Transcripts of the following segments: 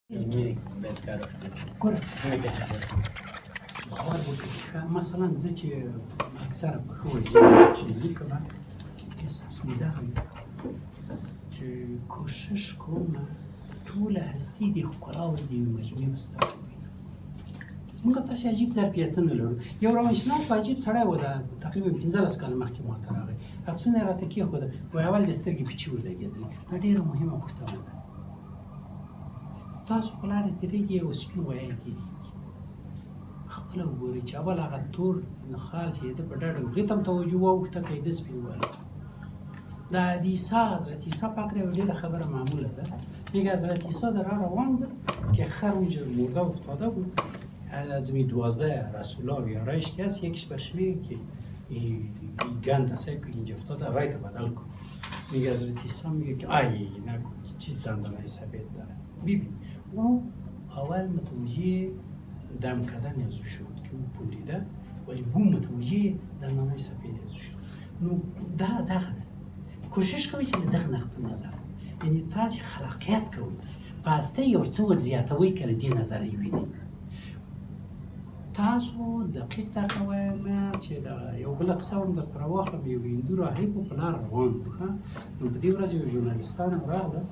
ګوره مثلا زه چې اکثره په ښه وضعیت چې لیکم احساس مې دغه وي چې کوشش کوم ټوله هستي د ښکلاو د یوې مجموعې په سترګو ووینم. موږ او تاسې عجیب ظرفیتونه لرو. یو روانشناس په عجیب سړی و، دا تقریبا 15 کاله مخکې ما ته راغی، عکسونه یې راته کېښوده، وایي اول د سترګې پچې ولګېدلې. دا ډېره مهمه پوښتنه ده. تاسو په لاره تېرېږئ یو سپین ویی تېرېږي، خپله وګورئ چې اول هغه تور نخال چې ده په ډډه هغې ته هم توجه واوښته که یې ده سپین والی. د حضرت عیسی پاک را یوه ډېره خبره معموله ده. میگه حضرت عیسی در راه روان بود که خر اونجا مرده افتاده بود، از می 12 رسولا و یارایش که هست یکیش برش میگه که این گند هست که اینجا افتاده رایت بدل کن. میگه حضرت عیسی میگه که ای نکن چیز دندانه سفید داره. ببین او اول متوجه دم کردن از او شد که او پولیده، ولی او متوجه دندانه سفید از او شد. نو دغه کوشش کوي چې له دغه نقطه نظر، یعنی تاسو خلاقیت کوئ په هسته یې ورڅه ور زیاتوئ که له دې نظره یې وینئ. تاسو دقیق درته وایم چې د یو بله قصه هم درته راواخلم. یو هندو راهب په لار روان و، نو په دې ورځ یو ژورنالیستان هم راغله.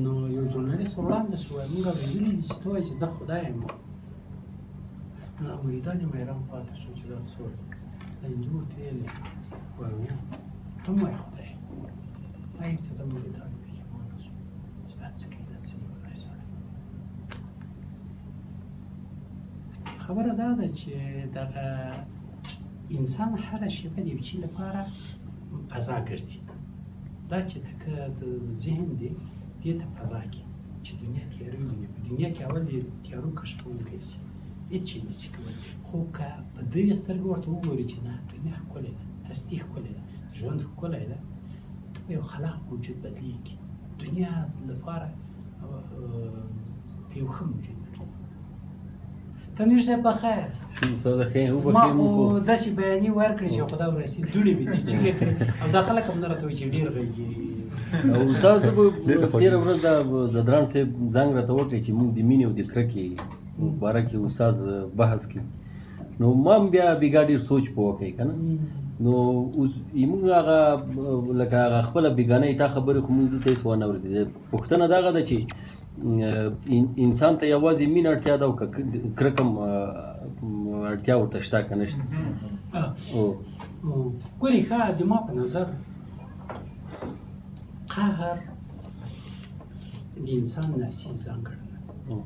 نو یو ژورنالیست وړاندې شو، وایي موږ اورېدلي دي چې ته وایې چې زه خدای یم. نو مریدان یې حیران پاتې شول چې دا څه وایي. د هندو ورته ویلې، وایي ته هم وایې خدای یم. دا یې ورته د مریدانو پښېمانه شو چې دا څه کوي، دا څه لیونی سړی. خبره دا ده چې دغه انسان هره شېبه د یو چي لپاره فضا ګرځي. دا چې د ذهن دی دې ته فضا کې چې دنیا تیاره ویني، په دنیا کې اول د تیارو کشف کوونکی شي، هېڅ شی نشي کولی. خو که په دې سترګو ورته وګوري چې نه دنیا ښکلې ده، هستي ښکلې ده، ژوند ښکلی ده، ته په یو خلاق موجود بدلېږي. دنیا لپاره په یو ښه موجود بدلېږي. تنویر صاحب بخیر. ما خو داسې بیانیې ورکړې چې خدا ورسي دوړې وي دي چیغې کړې او دا خلک هم نه راته وایي چې ډېر غږېږي. او استاد زه به تېره ورځ د زدران صاحب زنګ راته وکړی چې موږ د مینې او د کرکې په باره کې استاد بحث کوي. نو ما هم بیا بېګا ډېر سوچ په وکړی که نه. نو اوس موږ هغه لکه هغه خپله بېګانۍ تا خبرې خو موږ دلته هېڅ وانه اورېدې. پوښتنه دغه ده چې انسان ته یوازې مینه اړتیا ده او که کرکه اړتیا ورته شته که نه شته. ګورې ښه د ما په نظر قهر د انسان نفسي ځانګړنه ده.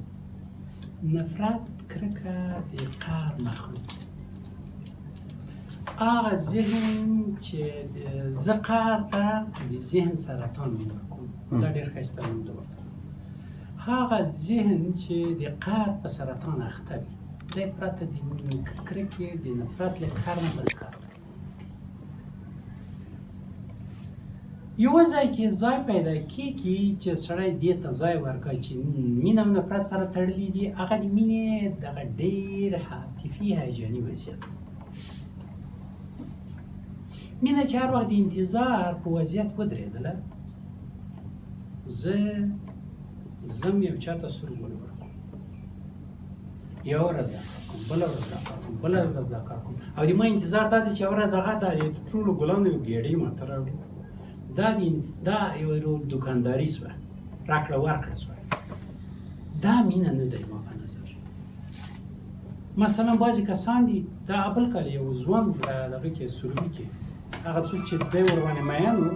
نفرت کرکه د قهر مخلوط دی. هغه ذهن چې زه قهر ته د ذهن سرطان نوم ورکوم، دا ډېر ښایسته نوم ده ورته. هغه ذهن چې د قهر په سرطان اخته وي، دی پرته د کرکې د نفرت له قهر نه بل کار کوي. یوه ځای کې ځای پیدا کېږي چې سړی دې ته ځای ورکوي چې مینه او نفرت سره تړلي دي. هغه د مینې دغه ډېر عاطفي هیجاني وضعیت. مینه چې هر وخت د انتظار په وضعیت ودرېدله، زه ځم یو چا ته سور ګل ورکوم، یوه ورځ دا کار کوم، بله ورځ دا کار کوم، بله ورځ دا کار کوم، او د ما انتظار دا دی چې یوه ورځ هغه د ټولو ګلانو یو ګېډۍ ماته راوړي. دا یو ډول دوکانداري شوه، راکړه ورکړه شوه. دا مینه نه دی ما په نظر. مثلا بعضې کسان دي، دا بل کال یو ځوان دغه کې سروبي کې هغه څوک چې دی ورباندې مین و،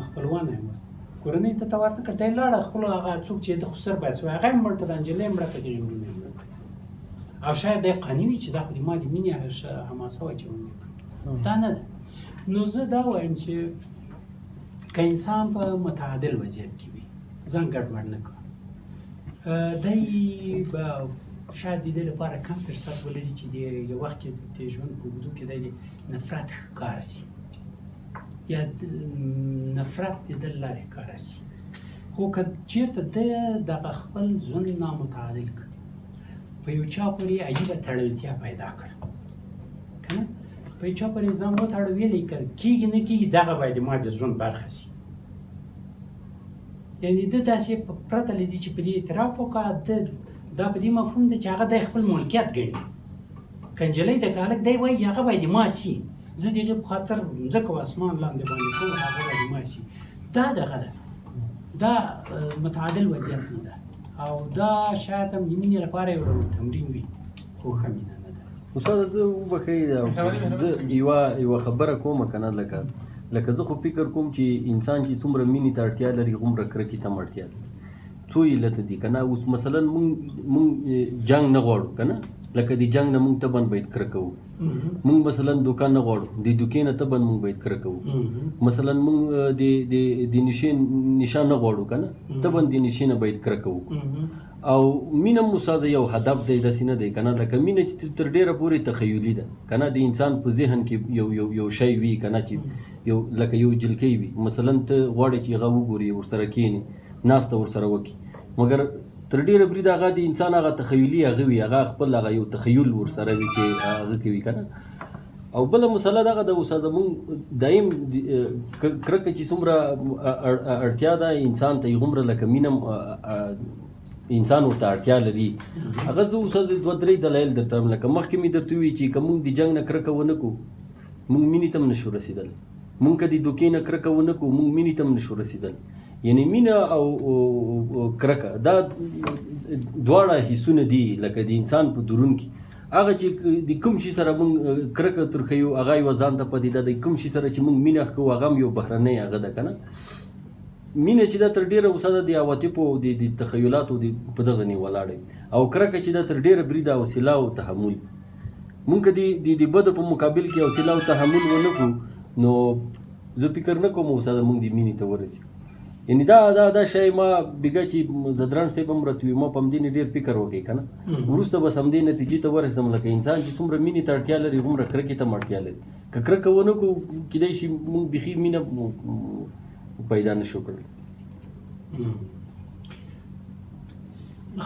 خپلوانه یې کورنۍ ته ورته کړ، دی لاړه خپلو هغه څوک چې د خسر باید شوی هغه یې مړ کړه، نجلۍ یې مړه کړه، دغې وروڼه یې مړه کړه. او شاید دی قانع وي چې دا خو د ما د مینې حماسه وه چې ونې کړه. دا نه ده. نو زه دا وایم چې که انسان په متعادل وضعیت کې وي، ځان ګډوډ نه کړه، دی به شاید د دې لپاره کم فرصت ولري چې د یو وخت کې د ژوند په اوږدو کې دی نفرت ښکاره شي یا نفرت د ده له لارې ښکاره شي. خو که چېرته ده دغه خپل ژوند نامتعادل کړه، په یو چا پورې عجیبه تړلتیا پیدا کړه، که نه په یو چا پورې ځان وتړه، ویلې که کېږي نه کېږي دغه باید ما د ژوند برخه شي. یعنی ده داسې پرته له دې چې په دې اعتراف وکړه ده دا په دې مفهوم دی چې هغه د خپل ملکیت ګڼي که نجلۍ د کالک دی وایي هغه باید ما شي زه د هغې په خاطر ځمکه او اسمان لاندې باندې کوم هغه باید ما شي دا دغه ده دا متعادل وضعیت نه ده او دا شاید هم د مینې لپاره یو ډول تمرین وي خو ښه مینه نه ده استاد زه وبښئ زه یوه خبره کوم که نه لکه زه خو فکر کوم چې انسان چې څومره مینې ته اړتیا لري هومره کرکې ته هم اړتیا لري څو علته دي که نه اوس مثلا مونږ جنګ نه غواړو که نه لکه د جنګ نه مونږ طبعا باید کرکه وو مونږ مثلا دوکان نه غواړو د دوکې نه طبعا مونږ باید کرکه وو مثلا مونږ د نشان نه غواړو که نه طبعا د نشې نه باید کرکه وو او مینه هم استاد یو هدف دی داسې نه دی که نه لکه مینه چې تر ډېره پورې تخیلي ده که نه د انسان په ذهن کې یو شی وي که نه چې لکه یو جلکۍ وي مثلا ته غواړې چې هغه وګورې ورسره کښېنې ناسته ورسره وکړي مګر تر ډېره بریده هغه د انسان هغه تخیلي هغه وي هغه خپل هغه یو تخیل ورسره وي چې هغه کوي که نه او بله مسله دغه ده استاد زمونږ دایم کرکه چې څومره اړتیا ده انسان ته هغومره لکه مینه انسان ورته اړتیا لري هغه زه اوس دوه درې دلایل درته وایم لکه مخکې مې درته وویل چې که مونږ د جنګ نه کرکه ونه کړو مونږ مینې ته هم نشو رسېدلی مونږ که د دوکې نه کرکه ونه کړو مونږ مینې ته هم نشو رسېدلی یعنی مینه او کرکه دا دواړه حسونه دي لکه د انسان په درون کې هغه چې د کوم شي سره مونږ کرکه ترخیو هغه یوه ځان ته پدیده د کوم شي سره چې مونږ مینه کوو هغه هم یو بهرنی هغه ده که نه مینه چې دا تر ډېره اوسه د عواطفو د تخیلاتو په دغه نه ولاړه او کرکه چې دا تر ډېره بریده حوصله او تحمل مونږ که د بدو په مقابل کې حوصله او تحمل ونه کړو نو زه فکر نه کوم اوسه مونږ د مینې ته ورسېږو یعنی دا شی ما بیګه چې زدران صاحب هم راته وي ما په همدې نه ډېر فکر وکړی که نه وروسته بس همدې نتیجې ته ورسېدم لکه انسان چې څومره مینې ته اړتیا لري هومره کرکې ته هم اړتیا لري که کرکه ونه کړو کیدای شي مونږ بیخي مینه پیدا نشو کړلی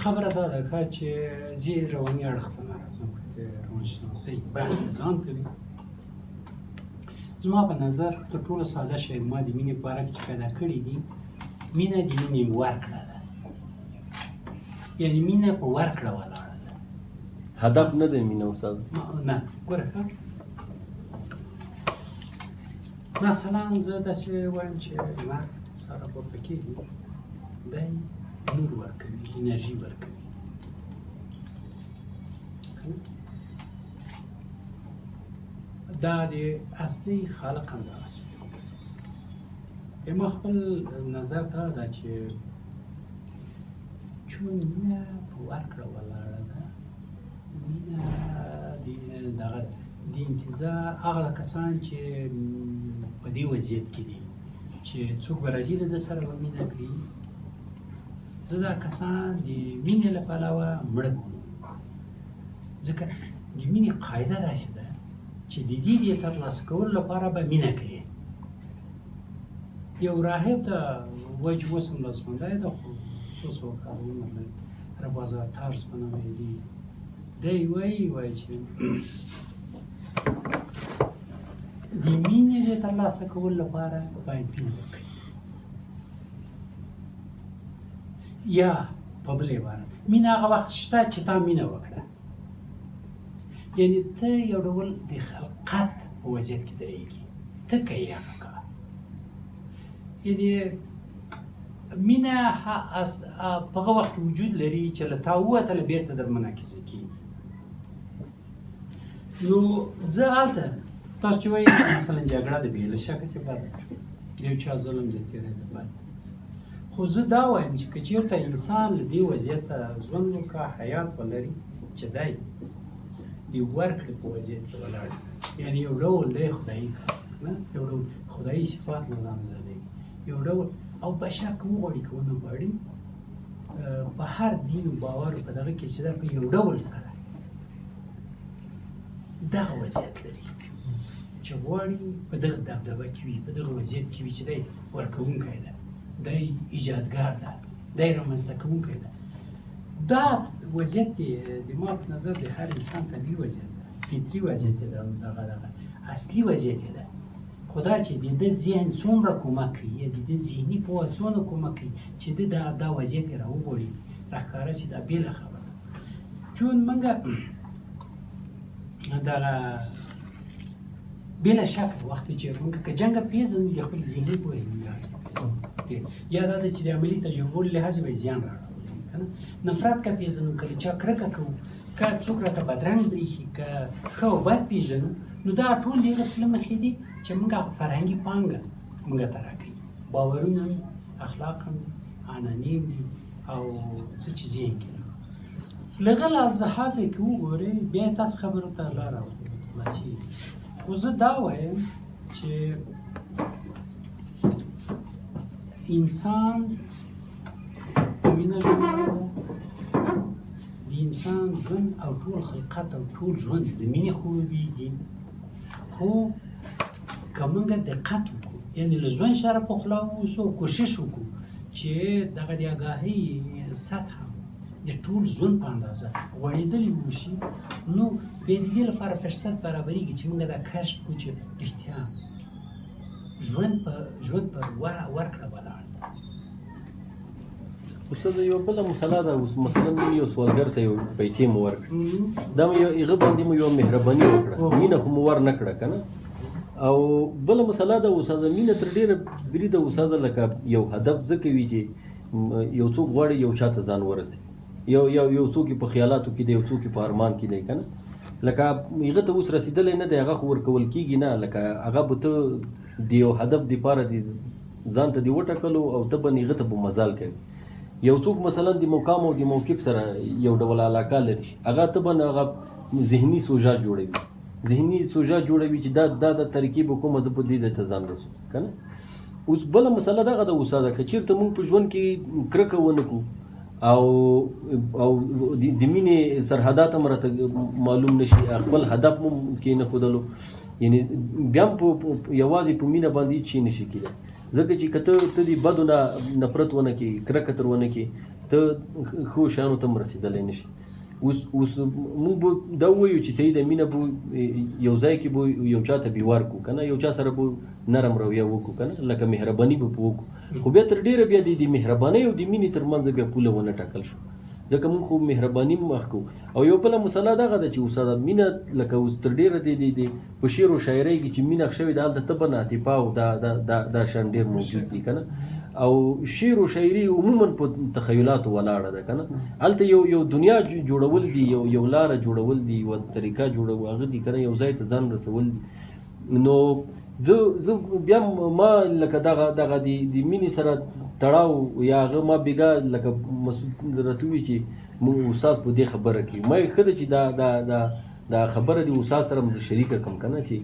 خبره دا ده چې زه رواني اړخ ته نه راځم د روانشناسۍ بحث د ځان کوي زما په نظر تر ټولو ساده شی ما د مینې په اړه چې پیدا کړي دي مینه د مینې ورکړه ده یعنی مینه په ورکړه ولاړه ده هدف نه دی مینه استاد نه ګوره ښه مثلا زه داسې وایم چې لمر سره پورته کېږي دی نور ورکوي انرژي ورکوي دا د اصلي خالق هم دغسې ما خپل نظر دا ده چې چون مینه په ورکړه ولاړه ده مینه دغه د انتظار هغه کسان چې په دې وضعیت کې دي چې څوک به راځي له ده سره به مینه کوي زه دا کسان د مینې له پلوه مړه بولم ځکه د مینې قاعده داسې ده چې د دې د ترلاسه کولو لپاره به مینه کوي یو راهب ته وایي چې اوس هم لاسمندی ده خو څو سوه کاله عمر لري ربازار طرز په نامه یې دی دی وایي چې د مینې د ترلاسه کولو لپاره باید مینه وکړي یا په بل عبارت مینه هغه وخت شته چې تا مینه وکړه یعنی ته یو ډول د خلقت په وضعیت کې درېږي ته کوې هغه کوه یعنی مینه په هغه وخت کې وجود لري چې له تا ووتله بېرته در منعکسه کېږي نو زه هلته تاسو چې وایي مثلا جګړه د بې له شکه چې بده د یو چا ظلم زیاتېدی د بد خو زه دا وایم چې که چېرته انسان له دې وضعیته ژوند وکړه حیات ولري چې دی د ورکړې په وضعیت کې ولاړ یعنی یو ډول دی خدایي کار نه یو ډول خدایي صفات له ځانه ځلوي یو ډول او بشر که وغواړي که ونه غواړي په هر دین و باور په دغه کې چې دا په یو ډول سره دغه وضعیت لري چې غواړي په دغه دبدبه کې وي په دغه وضعیت کې وي چې دی ورکوونکی ده دی ایجادګار ده دی رامنځته کوونکی ده دا وضعیت دی د ما په نظر د هر انسان طبیعي وضعیت ده فطري وضعیت ده دغه اصلي وضعیت ده خو دا چې د ده ذهن څومره کومک کوي یا د ده ذهني پوهه څونه کومک کوي چې ده دا وضعیت یې راوغواړي راښکاره چې دا بېله خبره ده چون موږ دغه بلا شک وقتی چې موږ که جنګ پیژنو د خپل ذهني پوهې لحاظ یا دا ده چې د عملي تجربو له لحاظ به زیان راوړي کنه نفرت که پیژنو کله چا کرکه کوو که څوک راته بدرنګ برېښي که ښه او بد پیژنو نو دا ټول د هغه څه له مخې دي چې موږ فرهنګي پانګه موږ ته راکوي باورونه هم اخلاق هم عنعنې دي او څه چې ذهن کې لرو له هغه لحاظه که وګورئ بیا یې تاسو خبرو ته لاره خلاصېږي خو زه دا وایم چې انسان په مینه ژوند ده د انسان ژوند او ټول خلقت او ټول ژوند د مینې خوبېږي خو که موږ دقت وکړو یعنې له ژوند سره پخلا واوسو کوشش وکړو چې دغه د آګاهۍ سطحه د ټول ژوند په اندازه غوړېدلې وشي نو بیا د دې لپاره فرصت برابرېږي چې موږ دا کشف کړو چې رښتیا ژوند په ورکړه ولاړ دی استاد یو بله مسله ده اوس مثلا یو سوالګر ته یو پیسې مو ورکړې دا مو هغه باندې مو یو مهرباني وکړه مینه خو مو ور نه کړه که نه او بله مسله ده استاده مینه تر ډېره بریده استاده لکه یو هدف ځکه وي چې یو څوک غواړي یو چا ته ځان ورسي یو څوک په خیالاتو کې دی یو څوک په ارمان کې دی که نه لکه هغه ته اوس رسېدلی نه دی هغه خو ورکول کېږي نه لکه هغه به ته د یو هدف دپاره ځان ته دې وټاکلو او ته به هغه ته به مزال کوي یو څوک مثلا د مقام او د موقف سره یو ډول علاقه لري هغه ته به هغه ذهني سوژه جوړوي چې دا د طریقې به کومه زه په دې ته ځان رسو که نه اوس بله مسله دغه ده استاده که چېرته موږ په ژوند کې کرکه ونه کړو او د مینې سرحدات هم راته معلوم نشي خپل هدف مو کې نه ښودلو یعنې بیا هم یوازې په مینه باندې هېڅ شی نشي کېدی ځکه چې که ته د بدو نه نفرت ونه کړې کرکه تر ونه کړې ته ښو شیانو ته هم رسېدلی نشي اوس موږ به دا ووایو چې صحیح ده مینه به یو ځای کې به یو چا ته بیوار کړو که نه یو چا سره به نرم رویه وکړو که نه لکه مهرباني به وکړو خو بیا تر ډېره بیا د مهربانۍ او د مینې تر منځ بیا پوله ونه ټاکل شو ځکه موږ خو مهرباني مخ کوو او یو بله مسله دغه ده چې استاده مینه لکه اوس تر ډېره د په شعر و شاعرۍ کې چې مینه شوې ده هلته طبعا عاطفه او دا شیان ډېر موجود دي که نه او شعر و شاعري عموما په تخیلاتو ولاړه ده که نه هلته یو دنیا جوړول دي یو لاره جوړول دي یوه طریقه جوړول هغه دي که نه یو ځای ته ځان رسول دي نو زه بیا ما لکه دغه د مینې سره تړاو یا هغه ما بېګا لکه مسعود راته ووایي چې موږ استاد په دې خبره کوي ما یې ښه ده چې دا خبره د استاد سره زه شریکه کړم که نه چې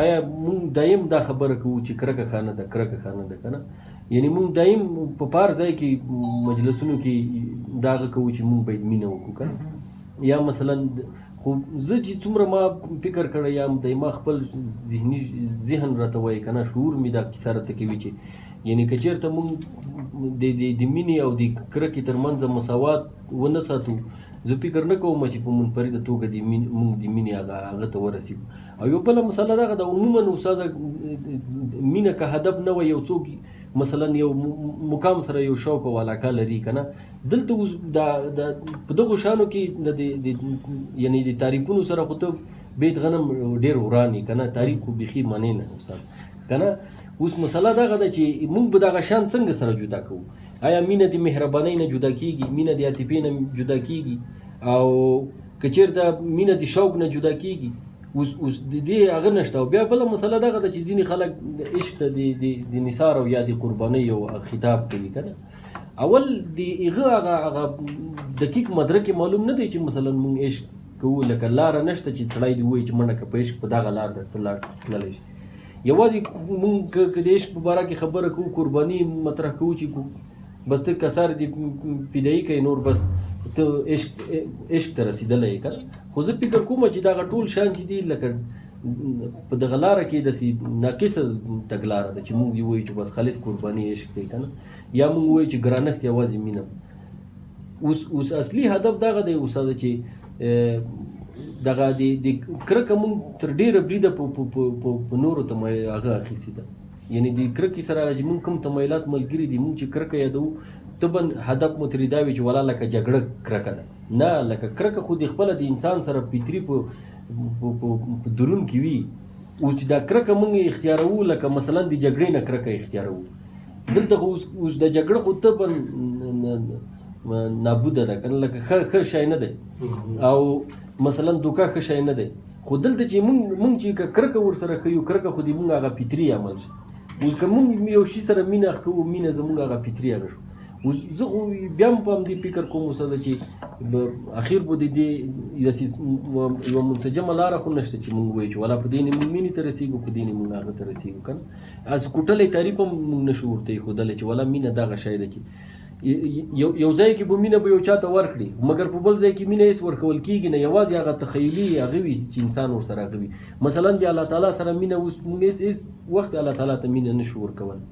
آیا موږ دایم دا خبره کوو چې کرکه ښه نه ده که نه یعنی موږ دایم په پار ځای کې مجلسونو کې دا هغه کوو چې موږ باید مینه وکړو که یا مثلا خو زه چې څومره ما فکر کړی یم د ما خپل ذهن راته وایي که نه شعور مې دا کیسه راته کوي چې یعنې که چېرته موږ د مینې او د کرکې تر منځه مساوات ونه ساتو زه فکر نه کوم چې په منفرده توګه موږ د مینې هغه ته ورسېږو او یو بله مسله دغه ده عموما استاده مینه که هدف نه وي یو څوک مثلا یو مقام سره یو شوق او علاقه لري که نه دلته اوس په دغو شیانو کې یعنې د تعریفونو سره خو ته بیت غنم ډېر وراني که نه تعریف خو بیخي منې نه استاد که نه اوس مسله دغه ده چې موږ به دغه شیان څنګه سره جدا کوو آیا مینه د مهربانۍ نه جدا کېږي مینه د عاطفې نه جدا کېږي او که چېرته مینه د شوق نه جدا کېږي اوس د دې هغه نشته او بیا بله مسله دغه ده چې ځینې خلک عشق ته د نثار او یا د قربانۍ یو خطاب کوي که نه اول د هغه دقیق مدرک معلوم نه دی چې مثلا موږ عشق کوو لکه لاره نشته چې سړی دې ووایي چې منډه که په عشق په دغه لار ته تللی شي یوازې موږ که د عشق په باره کې خبره کوو قرباني مطرح کوو چې بس ته کسر دې پیدایي کوي نور بس ته عشق ته رسېدلی یې که نه خو زه فکر کوم چې دغه ټول شیان چې دي لکه په دغه لاره کې داسې ناقصه تګلاره ده چې موږ دې ووایو چې بس خالص قرباني عشق دی که نه یا موږ ووایو چې ګرانښت یوازې مینه اوس اصلي هدف دغه دی استاده چې دغه د کرکه مونږ تر ډېره بریده په نورو ته هغه اخیستې ده، یعنې د کرکې سره چې مونږ کوم تمایلات ملګري دي، مونږ چې کرکه یادوو طبعا هدف مو ترې دا وي چې ولا لکه جګړه کرکه ده، نه لکه کرکه خو د خپله د انسان سره فطري په درون کې وي. اوس چې دا کرکه مونږ اختیاروو، لکه مثلا د جګړې نه کرکه اختیاروو، دلته خو اوس د جګړه خو طبعا نابوده ده که نه، لکه ښه شی نه دی او مثلا دوکه ښه شی نه دی، خو دلته چې مونږ چې که کرکه ورسره ښیو، کرکه خو د مونږ هغه فطري عمل شي. اوس که مونږ یو شي سره مینه کوو، مینه زمونږ هغه فطري هغه شو. اوس زه خو بیا هم په همدې فکر کوم اوسه ده چې اخر به د دې داسې یوه منسجمه لاره خو نشته چې مونږ وایو چې ولا په دې نه مونږ مینې ته رسېږو، په دې نه مونږ هغه ته رسېږو که نه. هسې کوټلی تعریف هم مونږ نشو ورته ایښودلی چې ولا مینه دغه شی ده چې یو ځای کې به مینه به یو چا ته ورکړي، مګر په بل ځای کې مینه هېڅ ورکول کېږي نه، یوازې هغه تخیلي هغه وي چې انسان ورسره هغه وي. مثلا د الله تعالی سره مینه، اوس مونږ هېڅ وخت الله تعالی ته مینه نشو ورکولی،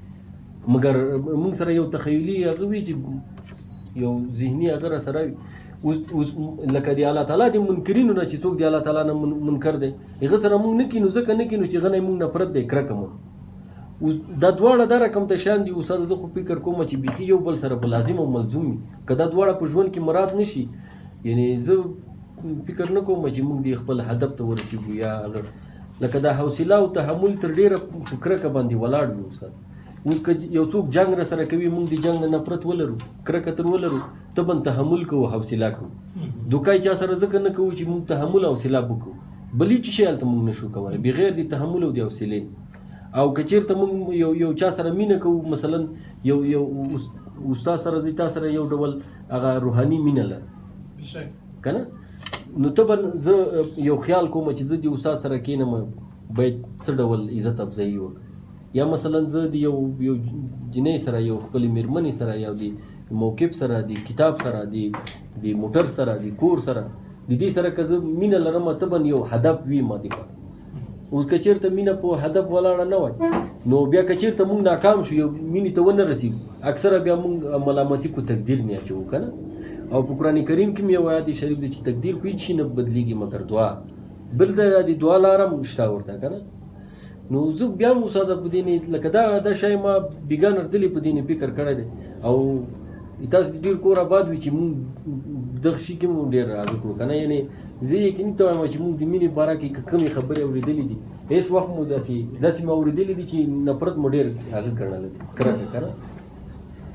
مګر مونږ سره یو تخیلي هغه وي چې یو ذهني هغه را سره وي. اوس لکه د الله تعالی د منکرینو نه چې څوک د الله تعالی نه منکر دی، هغه سره مونږ نه کینو، ځکه نه کینو چې هغه نه مونږ نفرت دی، کرکه مونږ. اوس دا دواړه دا رقم ته شیان دي. استاد زه خو فکر کوم چې بیخي یو بل سره به لازم او ملزوم وي، که دا دواړه په ژوند کې مراد نشي، یعنې زه فکر نه کوم چې مونږ د خپل هدف ته ورسېږو. یا لکه دا حوصله او تحمل تر ډېره په کرکه باندې ولاړ وي. استاد اوس که یو څوک جنګ را سره کوي، مونږ د جنګ نه نفرت ولرو، کرکه تر ولرو، طبعا تحمل کوو، حوصله کوو. دوکای چا سره ځکه نه کوو چې مونږ تحمل او حوصله وکړو، بل هېڅ شی هلته مونږ نشو کولی بغیر د تحمل او د حوصلې. او که چېرته مونږ یو چا سره مینه کوو، مثلا یو استاد سره زه تا سره یو ډول هغه روحاني مینه لرم که نه، نو طبعا زه یو خیال کوم چې زه د استاد سره کښېنم باید څه ډول عزت افضایي وکړم. یا مثلا زه د یو جنۍ سره، یو خپلې مېرمنې سره، یا د موقف سره، د کتاب سره، د موټر سره، د کور سره، د دې سره که زه مینه لرم، طبعا یو هدف وي ما دپاره. اوس که چېرته مینه په هدف ولاړه نه وای، نو بیا که چېرته مونږ ناکام شو، یو مینې ته ونه رسېږو، اکثره بیا مونږ ملامتي په تقدیر نه اچوو که نه. او په قرآن کریم کې یو آیات شریف دی چې تقدیر په هېڅ شي نه بدلېږي مګر دعا. بل د دعا لاره هم شته ورته که نه. نو زه بیا هم استاده په دې نه، لکه دا شی ما بیګا نردلې په دې نه فکر کړی دی. او تاسو د ډېر کور آباد وي چې مونږ دغه شي کې مونږ ډېر هغه کړو که نه. یعنې زه یقیني ته وایم چې مونږ د مینې باره کې که کومې خبرې اورېدلې دي، هېڅ وخت مو داسې مې اورېدلې دي چې نفرت مو ډېر هغه ګڼلی دی، کرکه که نه.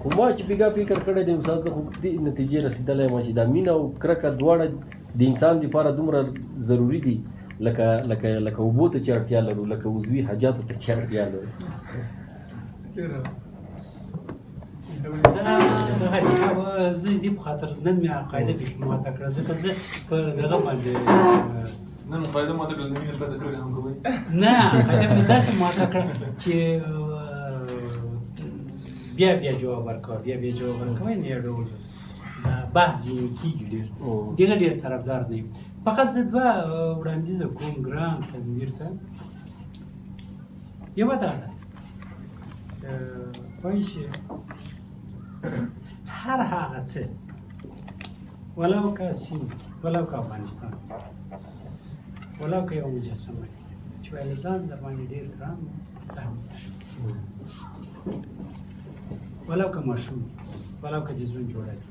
خو ما چې بیګا فکر کړی دی استاد، زه خو دې نتیجې رسېدلی یم چې دا مینه او کرکه دواړه د انسان دپاره دومره ضروري دي، لکه اوبو ته چې اړتیا لرو، لکه عضوي حاجاتو ته چې اړتیا لرو. زه دې په خاطر نن مې قاعده بیخي ماته کړه، ځکه زه په دغه باندې نن قاعده ماته کړه، مینه پرته کړې هم کوئ؟ نه، قاعده مې داسې ماته کړه چې بیا جواب ورکوه، بیا جواب ورکوه، نه یو ډول بحث ځینې کېږي ډېر، دغه ډېر طرفدار نه یم. فقط زه دوه وړاندیزه کوم ګران تنویر ته. یوه دا ده وایي چې هر هغه څه، ولو که سیند، ولو که افغانستان، ولو که یو مجسمه چې ویل ځان در باندې ډېر ګران ولو که ماشوم، ولو که د ژوند جوړه دي،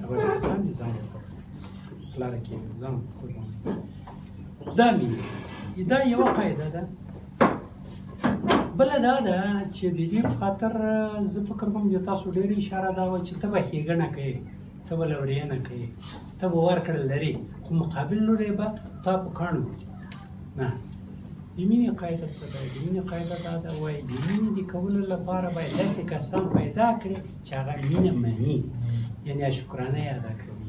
هغه کسان دي ځان لاره کې ځان قربان. دا مینه، دا یوه قاعده ده. بله دا ده چې د دې په خاطر زه فکر کوم د تاسو ډېره اشاره دا وه چې ته به ښېګڼه کوې، ته به لورینه کوې، ته به ورکړه لرې، خو مقابل لوری به تا په کاڼو وړي. نه، د مینې قاعده څه ده؟ د مینې قاعده دا ده، وایي د مینې د کولو لپاره باید داسې کسان پیدا کړې چې هغه مینه مني، یعنې شکرانه یې ادا کوي.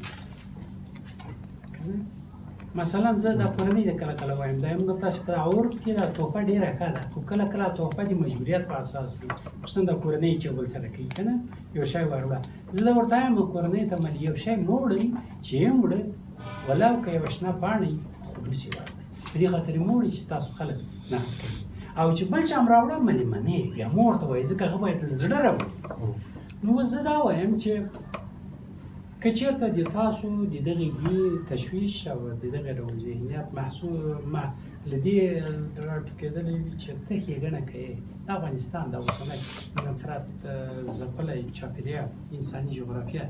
مثلا زه دا کورنۍ د کله کله وایم، دا موږ تاسو په اورد کې دا تحفه ډېره ښه ده، خو کله کله تحفه د مجبوریت په اساس وي، خصوصا د کورنۍ چې بل سره کوي که نه، یو شی وروړه. زه دا ورته وایم کورنۍ ته مل یو شی مه وړئ، چې یې وړه ولو که یوه شنه پاڼه خلوص یې ورکړئ، په دې خاطر یې مه وړئ چې تاسو خلک نقد کوي. او چې بل چا هم راوړه ملې منې، بیا مه ورته وایئ، ځکه هغه باید له زړه راوړي. نو زه دا وایم چې که چیرته د تاسو د دغه تشویش او د دغه ډول ذهنیت محصول لدې راټوکېدلی وي چې ته ښېګڼه کوې د افغانستان د اوسنی نفرت ځپلی چاپېریال انساني جغرافیه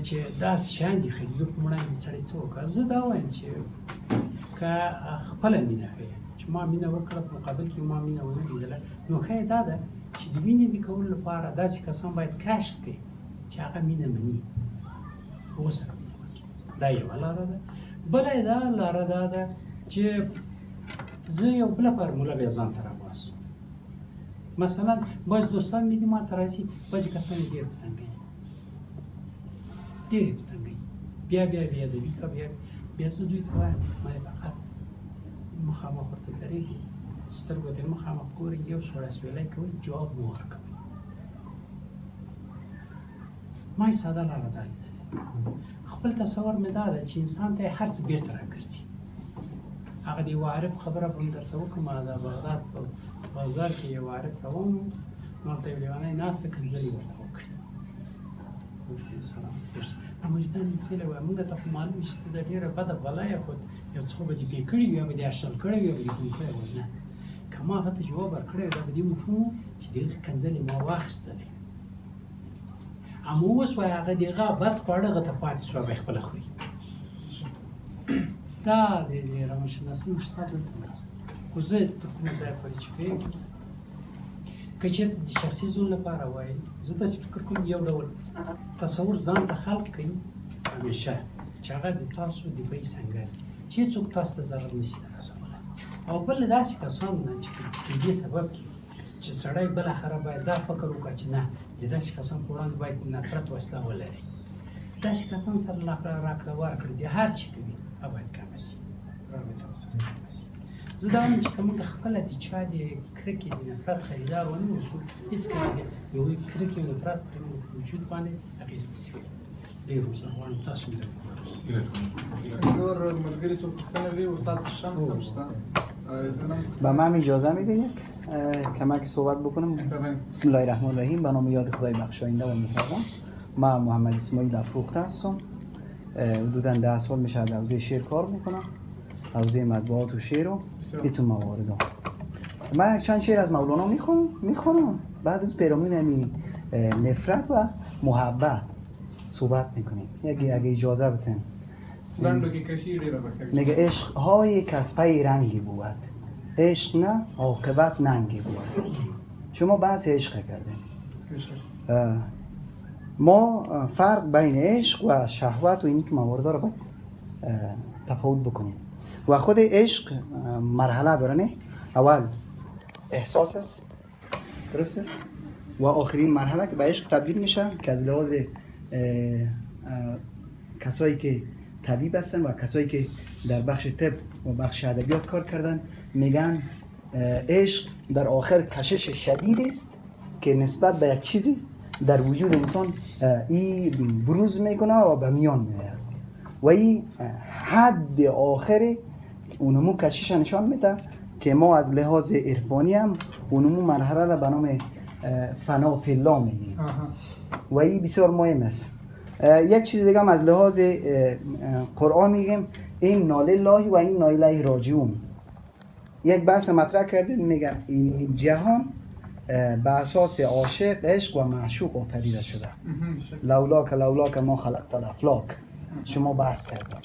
چې دا شیان دي خلیدو په وړاندې سړی څه وکړه. زه دا وایم چې که خپله مینه ښیې چې ما مینه وکړه په مقابل کې ما مینه ونه لیدله، نو ښه یې دا ده چې د مینې د کولو لپاره داسې کسان باید کشف کړي چې هغه مینه مني، ورسره مینه وکړي. دا یوه لاره ده. بله یې دا لاره دا ده چې زه یو بله فارموله بیا ځان ته راباسم. مثلا بعضې دوستان مې دي ما ته راځي، بعضې کسان یې ډېر په تنګوي، ډېر یې په تنګوي، بیا بېادبي کوه، بیا زه دوی ته وایم ما یې فقط مخامخ ورته درېږي، سترګو ته یې مخامخ ګورئ، یو څو ړسوېلی کوئ، جواب مه ورکوئ. ما یې ساده لاره دا لیدلې. خپل تصور مې دا ده چې انسان ته یې هر څه بېرته راګرځي. هغه د یوه عارف خبره به هم درته وکړم. د بغداد په بازار کې یو عارف روان و، نو هلته یو لیونی ناسته کنځلې ورته وکړې. ورته سلام دا مریدان مې ویلې وایي موږ ته خو معلوم وي چې ته د ډېره بده بلا یې، خو یو څه خو به دې پې کړي وي، یا به دې اشل کړی وي، یا به دې کوم کړی وي. نه، که ما هغه ته جواب ورکړی وي دا به دې مفهوم و چې د هغې کنځلې ما واخیستلې، اما اوس وایي هغه د هغه بد خواړه هغه ته پاتې شو، هغه یې خپله خوري. دا د روانشناسۍ استاد دلته ناست، خو زه تر کومه ځایه پورې چې پوهېږم که چېرته د شخصي ژوند لپاره وایي، زه داسې فکر کوم یو ډول تصور ځان ته خلق کوي همیشه چې هغه د تاسو دفاعي سنګر دی چې هېڅوک تاسو ته ضرر نشي رسولی. او بل داسې کسان نه چې په دې سبب کې چې سړی بالاخره باید دا فکر وکړي چې نه د داسې کسان په وړاندې باید نفرت وسله ولري. داسې کسان سره راکړه ورکړه د هر چي کوي هغه باید کمه شي، رابطه ورسره کمه شي. زه دا وایم چې که موږ خپله د چا د کرکې د نفرت خریدار ونه اوسو، هېڅکله د یوې کرکې او نفرت په وجود باندې اغېز نشي کولی. ډېر زه غواړم تاسو مې نور ملګري څوک پوښتنه لري؟ استاد شمس هم شته. به من اجازه میدین یک کمک صحبت بکنم؟ بسم الله الرحمن الرحیم. به نام یاد خدای بخشاینده و مهربان. من محمد اسماعیل افروخته هستم. حدوداً 10 سال میشه در حوزه شعر کار میکنم، حوزه مطبوعات و شعر و این موارد. من چند شعر از مولانا میخونم، بعد از پیرامون همین نفرت و محبت صحبت میکنیم. اگه اجازه بتن. میگه عشق های کسبه رنگی بود، عشق نه عاقبت ننگی بود. شما بحث عشق کردیم. ما فرق بین عشق و شهوت و این که موارد رو باید تفاوت بکنیم. و خود عشق مرحله داره، نه؟ اول احساس است، درست است، و آخرین مرحله که به عشق تبدیل میشه که از لحاظ کسایی که طبیب هستن و کسایی که در بخش طب و بخش ادبیات کار کردن میگن عشق در آخر کشش شدید است که نسبت به یک چیزی در وجود انسان این بروز میکنه و به میان میاد و این حد آخر اونمو کشش نشان میده که ما از لحاظ عرفانی هم اونمو مرحله را به نام فنا فی الله میگیم و این بسیار مهم است. یک چیز دیگه هم از لحاظ قرآن میگیم این نالله و این الیه راجعون. یک بحث مطرح کردیم، میگه این جهان به اساس عاشق، عشق و معشوق آفریده شده. لولاک ما خلقت الافلاک. شما بحث کردیم.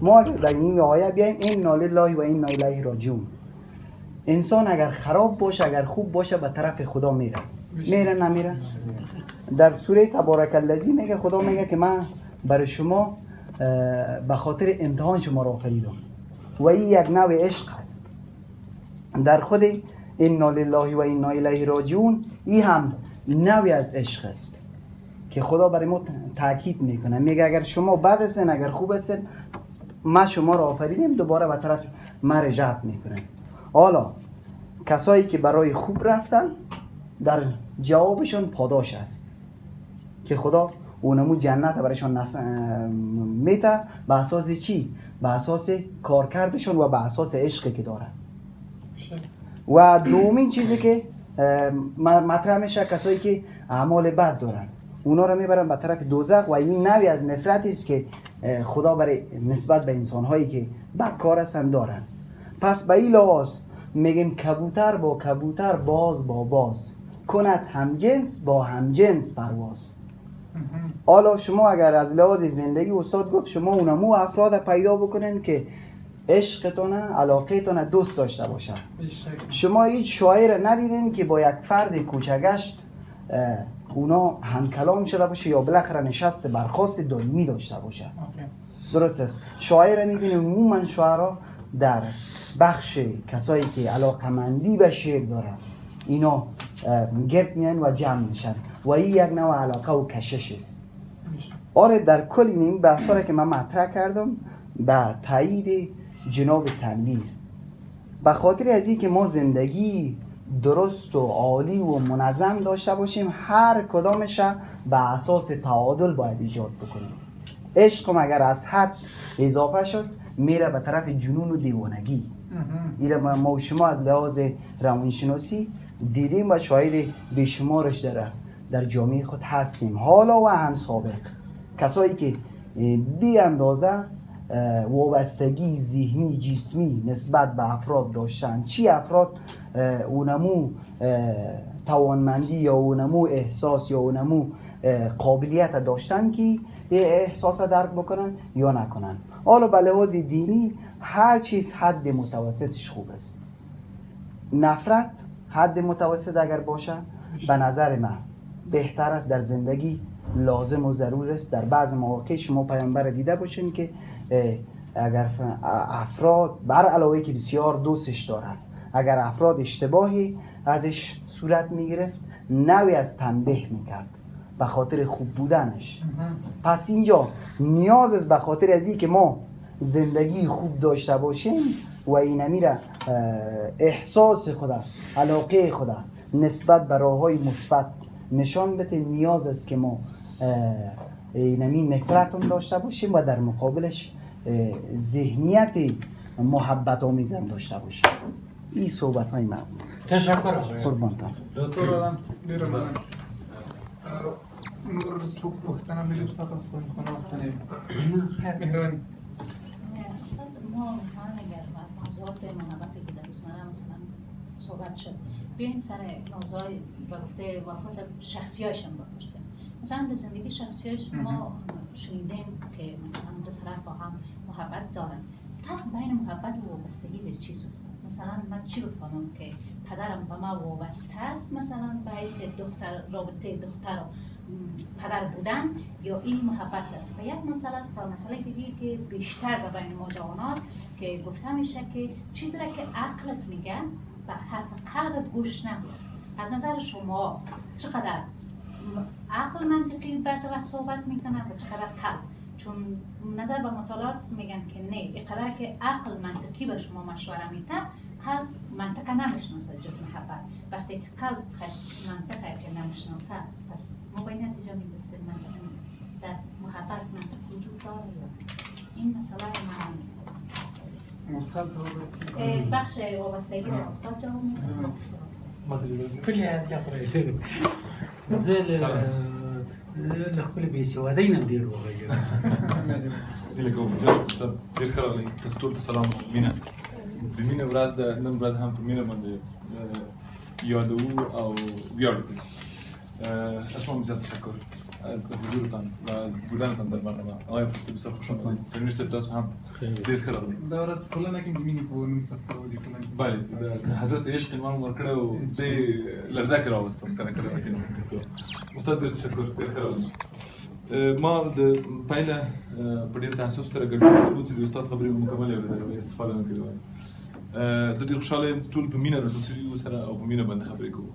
ما اگر در این آیه بیایم این نالله و این الیه راجعون، انسان اگر خراب باشه اگر خوب باشه به طرف خدا میره نمیره. در سوره تبارک الذی میگه خدا میگه که من برای شما به خاطر امتحان شما را آفریدم و این یک نوع عشق است. در خود انا لله و انا الیه راجعون این هم نوعی از عشق است که خدا برای ما تاکید میکنه، میگه اگر شما بد هستین اگر خوب هستین ما شما را آفریدیم، دوباره به طرف ما رجعت میکنه. حالا کسایی که برای خوب رفتن در جوابشون پاداش است که خدا اونمو جنت برایشون میده به اساس چی؟ به اساس کارکردشون و به اساس عشقی که دارن. و دومین چیزی که مطرح میشه کسایی که اعمال بد دارن اونا رو میبرن به طرف دوزخ و این نوعی از نفرتی است که خدا برای نسبت به انسان‌هایی که بدکار هستن دارن. پس به این لحاظ میگیم کبوتر با کبوتر، باز با باز، کند همجنس با همجنس پرواز. حالا شما اگر از لحاظ زندگی استاد گفت شما اونمو افراد پیدا بکنین که عشقتون، علاقهتون دوست داشته باشن. شما هیچ شاعر ندیدین که با یک فرد کوچگشت اونا هم کلام شده باشه یا بالاخره نشست برخاست دائمی داشته باشه. درست است. شاعر میبینیم عموما شاعرها در بخش کسایی که علاقمندی به شعر دارن اینا گرد میان و جمع میشن و این یک نوع علاقه و کشش است. آره در کل این بحثا را که من مطرح کردم به تایید جناب تنویر، به خاطر از این که ما زندگی درست و عالی و منظم داشته باشیم، هر کدامش به اساس تعادل باید ایجاد بکنیم. عشق اگر از حد اضافه شد میره به طرف جنون و دیوانگی. این ما و شما از لحاظ روانشناسی دیدیم و شاید بیشمارش در جامعه خود هستیم، حالا و هم سابق. کسایی که بی اندازه وابستگی ذهنی جسمی نسبت به افراد داشتن، چی افراد اونمو توانمندی یا اونمو احساس یا اونمو قابلیت داشتن که احساس درک بکنن یا نکنن. حالا به لحاظ دینی هر چیز حد متوسطش خوب است. نفرت حد متوسط اگر باشه به نظر من بهتر است، در زندگی لازم و ضرور است. در بعض مواقع شما پیامبر دیده باشین که اگر افراد بر علاوه که بسیار دوستش دارن، اگر افراد اشتباهی ازش صورت میگرفت نوعی از تنبیه میکرد به خاطر خوب بودنش. پس اینجا نیاز است به خاطر از این که ما زندگی خوب داشته باشیم و این میره احساس خدا، علاقه خدا نسبت به راههای مثبت نشان بده، نیاز است که ما اینمی نفرت هم داشته باشیم و در مقابلش ذهنیت محبت آمیز هم داشته باشیم. این صحبت های من بود. تشکر آقای قربانتان. دکتر آدم بیره من نور چوب پختنم میلی استاد از کنی مهربانی. استاد ما مثلا اگر از موضوعات منابطی که در روزمره مثلا صحبت شد بیاییم سر موضوع و گفته وفاس شخصیاشم بپرسیم. مثلا در زندگی شخصیاش ما شنیدیم که مثلا دو طرف با هم محبت دارن. فرق بین محبت و وابستگی به چیست است؟ مثلا من چی بفهمم که پدرم به ما وابسته است، مثلا به حیث دختر، رابطه دختر و پدر بودن، یا این محبت است؟ و یک مسئله است و مسئله دیگه که بیشتر به بین ما جواناست که گفته میشه که چیزی را که عقلت میگن به حرف قلبت گوش نکن. از نظر شما چقدر عقل منطقی بعضی وقت صحبت میکنن و چقدر قلب؟ چون نظر به مطالعات میگن که نه، اینقدر که عقل منطقی به شما مشوره میده، قلب منطقه نمیشناسه جز محبت. وقتی که قلب منطقه که نمیشناسه، پس ما به نتیجه میرسیم منطقه در محبت منطقه وجود داره یا این مسئله من استاد بخش وابستگی را استاد جواب میده. کلی از یخوری زل لخبل بیسوادی نمدیر وغیره. دیگه گفتم استاد دیر خیلی تستول سلام مینا. بمینه ورز ده نم ورز هم بمینه من یاد او بیارد. اسمم میزد تشکر از حضورتان و از بودنتان در برنامه. آقای فیلم بسیار خوش آمدید. تنویر سپتاس هم دیر خیلی. دارد کلا نکیم بمینی کو نمیسفر و دیگه بله حضرت عشق من مرکره و سه لرزه کرا وستم کنه کرا واسه استاد دیر تشکر دیر خیلی. ما د پایله په ډیر تاسو سره ګډون چې د استاد خبرې مکمل او استفاده وکړو. زه ډیر خوشحاله یم چې ټول په مینه د تاسو سره او په مینه باندې خبرې کوو.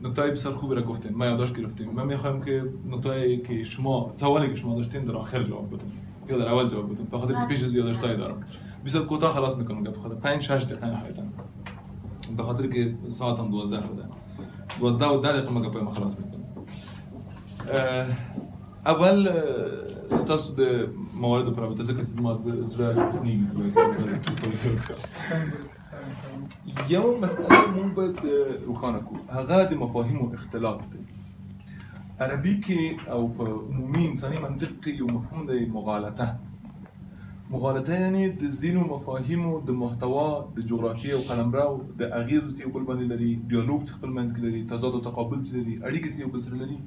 نکته بسیار خوبی را گفتین، ما یادداشت گرفتیم. من میخوایم که نکته‌ای که شما سوالی که شما داشتین در آخر جواب بدین یا در اول جواب بدین. بخاطر پیش از یادداشتایی دارم. بسیار کوتاه خلاص میکنم که بخاطر 5-6 دقیقه نهایتا. بخاطر که ساعتم 12 شده. 12 و 10 دقیقه مگه ما خلاص میکنم. اول استاسو د موارد پر رابطه څخه چې ما زړه تخنیک یو مسئله مون باید روښانه کو هغه د مفاهیم او اختلاط دی. عربی که او په عمومی انسانی منطق کې یو مفهوم دی مغالطه یعنی د ځینو مفاهیمو د محتوا د جغرافیې او قلمرو د اغیزو چې یو بل باندې لري ډیالوګ چې خپل منځ کې لري تضاد او تقابل چې لري اړیکې چې یو بل سره لري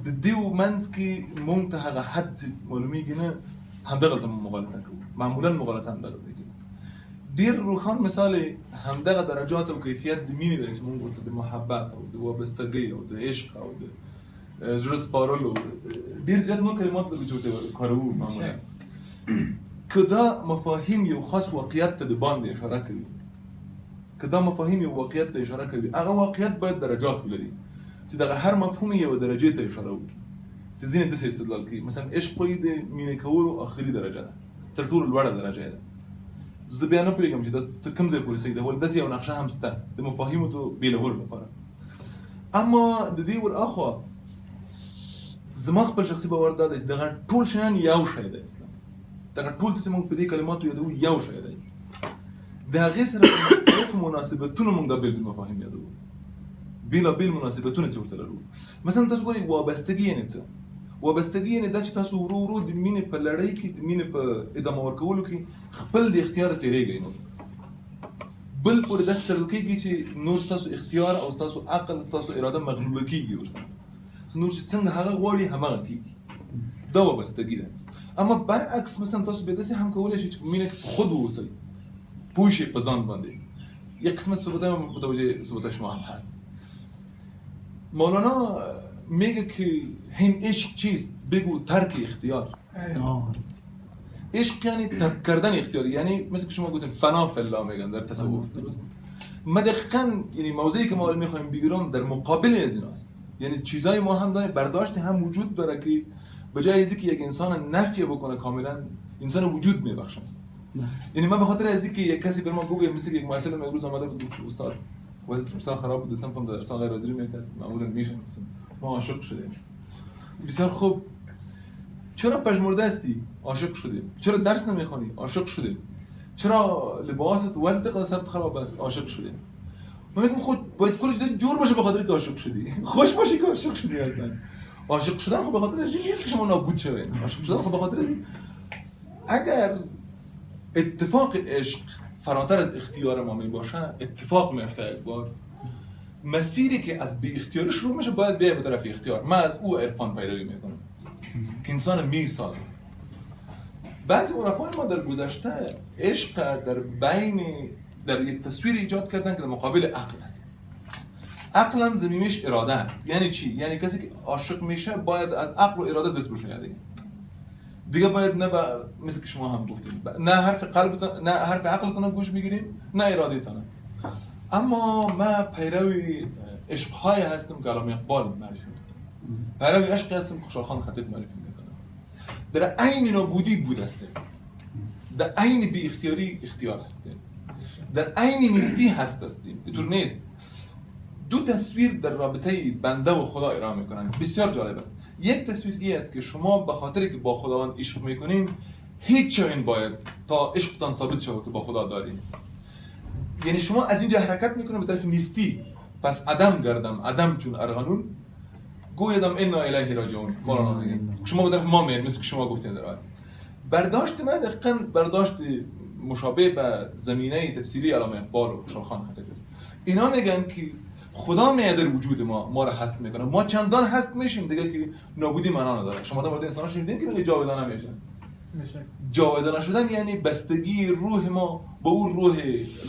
د دې منځ کې مونږ ته هغه حد چې معلومیږي نه همدغه ته مغالطه کوو معمولا مغالطه همدغه ته کوي ډیر روښان مثال همدغه درجات او کیفیت د مینې دی چې مونږ ورته د محبت او د وابستګۍ او د عشق او د زړه سپارلو ډیر زیات نور کلمات لري چې ورته کاروو معمولا که دا مفاهیم یو خاص واقعیت ته د باندې اشاره کوي که دا مفاهیم یو واقعیت ته اشاره کوي هغه واقعیت باید درجات ولري چې دغه هر مفهوم یو درجه ته اشاره وکړي چې ځینې داسې استدلال کوي مثلا عشق خو د مینې کولو آخري درجه ده تر ټولو لوړه درجه ده زه بیا نه پوهېږم چې دا ته کوم ځای پورې صحیح ده ولې داسې یو نقشه هم شته د مفاهیمو ته بېلولو لپاره اما د دې ورهاخوا زما خپل شخصي باور دا دی چې دغه ټول شیان یو شی دی اسلام دغه ټول څه موږ په دې کلماتو یادوو یو شی دی د هغې سره مختلفو مناسبتونو موږ دا بېل مفاهیم یادوو بېلابېل مناسبتونه چې ورته لرو مثلا تاسو ګورئ وابستګي یعنې څه وابستګي یعنې دا چې تاسو ورو ورو د مینې په لړۍ کې د مینې په ادامه ورکولو کې خپل د اختیاره تېرېږئ نور بل پورې داسې تړل کېږي چې نور ستاسو اختیار او ستاسو عقل ستاسو اراده مغلوبه کېږي ورسره نور چې څنګه هغه غواړي هماغه کېږي دا وابستګي ده اما برعکس مثلا تاسو به داسې هم کولی شئ چې په مینه کې خود واوسئ پوه شئ په ځان باندې یک قسمت صحبت‌های متوجه صحبت‌های شما هم هست مولانا میگه که هم عشق چیست بگو ترک اختیار عشق یعنی ترک کردن اختیار یعنی مثل که شما گفتین فنا فی الله میگن در تصوف درست ما دقیقاً یعنی موضوعی که ما میخوایم بگیرم در مقابل از این است یعنی چیزای ما هم داره برداشت هم وجود داره که به جای اینکه یک انسان نفی بکنه کاملا انسان وجود میبخشه یعنی من به خاطر از اینکه یک کسی به ما گفت مثل یک معلم امروز اومده بود استاد وضعیت روسا خراب بود دستم در درس غیر حاضری میکرد معمولا میشن مثلا ما عاشق شدیم بسیار خوب چرا پژمرده هستی عاشق شدیم چرا درس نمیخوانی عاشق شدیم چرا لباست و وضعیت قدرت خراب است عاشق شدیم من میگم خود باید کل چیز جور باشه به خاطر که عاشق شدی خوش باشی که عاشق شدی اصلا عاشق شدن خب به خاطر از این نیست که شما نابود شوید عاشق شدن خب به خاطر از این اگر اتفاق عشق فراتر از اختیار ما می باشه اتفاق میفته یک بار مسیری که از بی اختیار شروع میشه باید بیای به طرف اختیار من از او عرفان پیروی میکنم که انسان میسازه بعضی عرفای ما در گذشته عشق در یک تصویر ایجاد کردن که در مقابل عقل است عقل هم زمینش اراده است یعنی چی؟ یعنی کسی که عاشق میشه باید از عقل و اراده دست بشونه دیگه باید نه مثل که شما هم گفتید نه حرف قلبتون نه حرف عقلتون گوش میگیریم نه ارادتون اما ما پیروی عشق‌های هستم که علامه اقبال معرفی میکنم پیروی عشق هستم که خوشحال خطیب معرفی میکنم در عین نابودی بود هستیم در عین بی اختیاری اختیار هستیم در عین نیستی هستیم اینطور نیست دو تصویر در رابطه بنده و خدا ارائه میکنن بسیار جالب است یک تصویر این است که شما به خاطری که با خداوند عشق میکنین هیچ این باید تا عشقتان ثابت شود که با خدا دارین یعنی شما از اینجا حرکت میکنه به طرف نیستی پس عدم گردم عدم چون ارغنون گویدم انا الیه راجعون مولانا میگه شما به طرف ما میرین مثل که شما گفتین در آیه برداشت من دقیقاً برداشت مشابه به زمینه تفسیری علامه اقبال و خوشحال خان خطیب است اینا میگن که خدا میادر وجود ما را هست میکنه ما چندان هست میشیم دیگه که نابودی معنا نداره شما در مورد انسان شنیدین که میگه جاودانه میشن جاودانه شدن یعنی بستگی روح ما با اون روح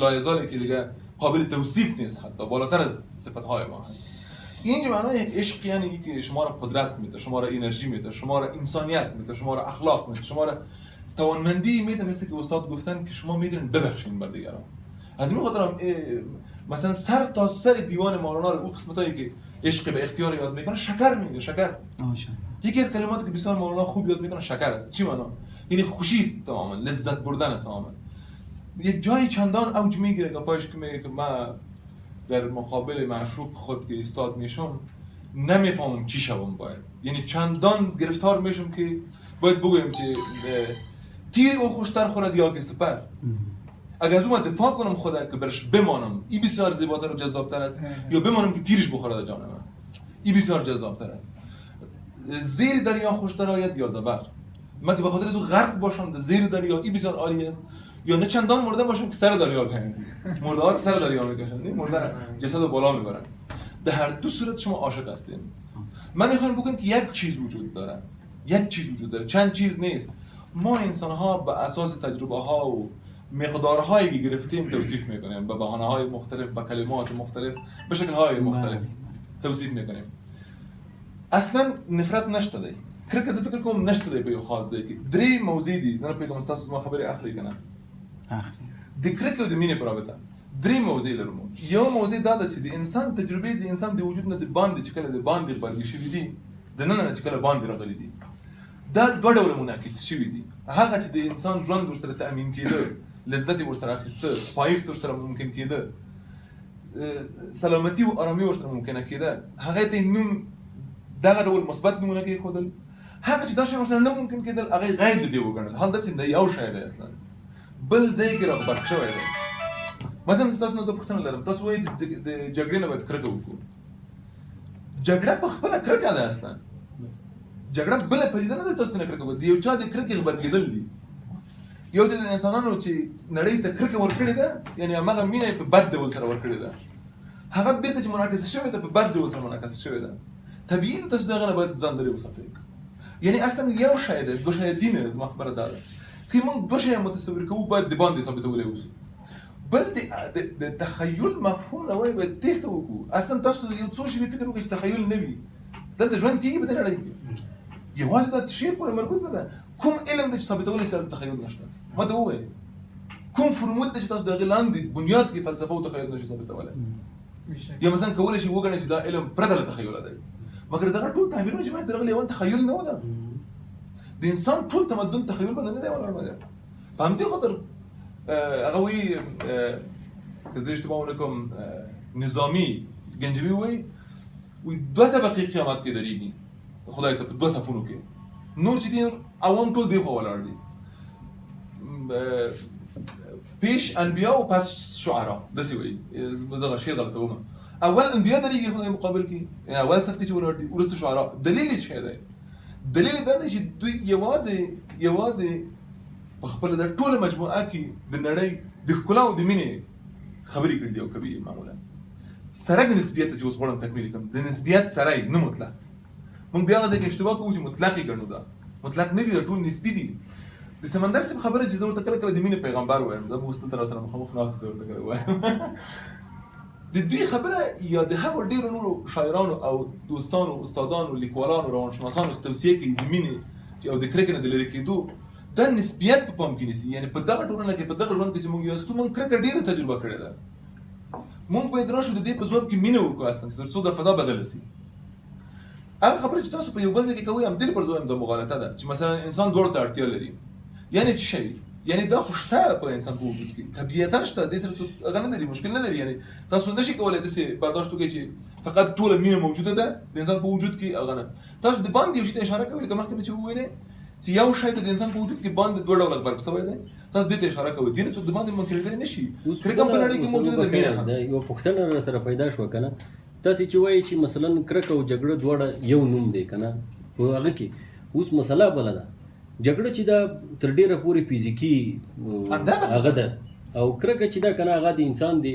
لایزالی که دیگه قابل توصیف نیست حتی بالاتر از صفتهای ما هست این معنای عشق یعنی که شما را قدرت میده شما را انرژی میده شما را انسانیت میده شما را اخلاق میده شما را توانمندی میده مثل که استاد گفتن که شما میتونین ببخشین بر دیگران از این خاطر مثلا سر تا سر دیوان مولانا رو اون قسمتایی که عشق به اختیار یاد میکنه شکر میگه شکر یکی از کلماتی که بسیار مولانا خوب یاد میکنه شکر است چی معنا یعنی خوشی است تماما لذت بردن است تماما یک جایی چندان اوج میگیره که پایش که میگه که من در مقابل معشوق خود که ایستاد میشم نمیفهمم چی شوم باید یعنی چندان گرفتار میشم که باید بگویم که تیر او خوشتر خورد یا که سپر اگر از اون دفاع کنم خدا که برش بمانم این بسیار زیباتر و جذابتر است یا بمانم که تیرش بخوره در جان من این بسیار جذابتر است زیر دریا خوشتر آید یا زبر. من که به خاطر از غرق باشم در زیر دریا این بسیار عالی است، یا نه چندان مرده باشم که سر دریا بکشم. مرده ها سر دریا میکشن، مرده جسد رو بالا میبرن. در هر دو صورت شما عاشق هستید. من میخوام بگم که یک چیز وجود داره، یک چیز وجود داره، چند چیز نیست. ما انسان ها به اساس تجربه ها و مقدارهایی که گرفتیم توصیف میکنیم، به بهانه های مختلف، به کلمات مختلف، به شکل های مختلف توصیف میکنیم. اصلا نفرت نشته. کرک از فکر کنم نشته به یو خاص دی که دری موضوع دی زنه پیغام استاد ما خبری اخلی کنه د کرک و د مینه برابطه دری موضوع لرمو یو موضوع دا چې د انسان تجربه د انسان د وجود نه د باندې چې کله د باندې خبرګي شوی دي د نن نه چې کله باندې راغلي دي دا دوه ډول منعکس شوی دي. هغه چې د انسان ژوند ورسره تامین کیده، لذت ورسره اخیسته، پایښت ورسره ممکن کیده، سلامتی او آرامي ورسره ممکنه کیده، هغه ته نوم دغه ډول مثبت نمونه کې خودل. هغه چې دا شی ورسره نه ممکن کېدل هغه غیر د دې وګڼل. حال داسې د یو شی دی اصلا بل ځای کې راغبرګ شوی دی. مثلا تاسو نه د پوښتنه لرم، تاسو وایئ چې د جګړې نه باید کرکه وکړو. جګړه په خپله کرکه ده اصلا. جګړه بله پدیده نه ده تاسو نه کرکه وکړو. د یو چا د کرکې غبرګېدل دي. یو ځای د انسانانو چې نړۍ ته کرکه ورکړې ده، یعنې هماغه مینه یې په بد ډول سره ورکړې ده، هغه بېرته چې منعکسه شوې ده په بد ډول سره منعکسه شوې ده. طبیعي ده تاسو د هغه نه باید ځان لرې وساتئ. یعنی اصلا یو شی ده، دو شی دینه زما خبره ده که موږ دو شی متصور کوو باید د باندې ثابتولی اوسو. بل د تخیل مفهوم نه وایي باید تېښته وکړو. اصلا تاسو یو څو شیبې فکر وکړئ چې تخیل نه وي دلته ژوند کېږي په دې نړۍ کې یوازې دا شی پورې مربوط نه ده. کوم علم ده چې ثابتولی شي هلته تخیل نشته؟ ما ته ووایئ کوم فرمول ده چې تاسو د هغې لاندې بنیاد کې فلسفه او تخیل نشي ثابتولی؟ یا مثلا کولی شي وګڼئ چې دا علم پرته له تخیله دی. مګر دغه ټول تعبیرونه چې منځته راغلي یوازې تخیل نه و ده. د انسان ټول تمدن تخیل باندې نه دی ولاړ دی. په همدې خاطر هغه وایي که زه اشتباه ونه کوم نظامي ګنجوي وایي دوه طبقې قیامت کې درېږي خدای ته په دوه صفونو کې. نور چې دي عوام ټول دې خوا ولاړ دي، پیش انبیا او پس شعرا. داسې وایي، زه هغه شعر غلطه ومه. اول انبیا درېږي خدای مقابل کې، یعنې اول صف کې چې ولاړ دي، وروسته شعرا. دلیل یې څه دی؟ دلیل یې دا دی چې دوی یوازې په خپله دا ټوله مجموعه کې د نړۍ د ښکلا او د مینې خبرې کړي دي او کوي معمولا سره د نسبیت چې اوس غواړم تکمیل کړم. د نسبیت سره نه مطلق. موږ بیا هغه ځای کې اشتباه کوو چې مطلق یې ګڼو. دا مطلق نه دي، دا ټول نسبي دي. د سمندر صاحب خبره چې زه ورته کله کله د مینې پیغمبر وایم، دا به اوس دلته راسره مخامخ ناست زه ورته کله وایم. د دوی خبره یا د هغو ډېرو نورو شاعرانو او دوستانو، استادانو، لیکوالانو، روانشناسانو چې توصیه کوي د مینې او د کرکې نه د لرې کېدو، دا نسبیت په پام کې نیسي. یعنې په دغه ټولنه کې، په دغه ژوند کې چې موږ یاستو، موږ کرکه ډېره تجربه کړې ده. موږ باید راشو د دې په ځواب کې مینه وکړو اصلا تر څو د فضا بدله سي. هغه خبره چې تاسو په یو بل ځای کې کوئ همدې پر ځای هم دا مغالطه ده چې مثلا انسان دواړو ته اړتیا لري. یعنې څه شی؟ یعنی دا خو شته په انسان په وجود کې، طبیعتا شته، دې سره څه هغه نه لري، مشکل نه لري. یعنی تاسو نشئ کولی داسې برداشت وکړئ چې فقط ټوله مینه موجوده ده د انسان په وجود کې، هغه نه. تاسو د باندې یو شي ته اشاره کوئ، لکه مخکې مې چې وویلې چې یو شی ته د انسان په وجود کې باندې دوه ډوله غبرګ شوی دی، تاسو دې ته اشاره کوئ. دې نه څوک د باندې منکر کړی نه شي. کرکه په نړۍ کې موجوده ده، مینه هم. یوه پوښتنه راسره پیدا شوه که نه، تاسې چې وایئ چې مثلا کرکه او جګړه دواړه یو نوم دی که نه، په هغه کې اوس مسله بله ده. جګړه چې دا تر ډیره پورې فزیکي هغه ده، او کرکه چې دا که نه هغه د انسان د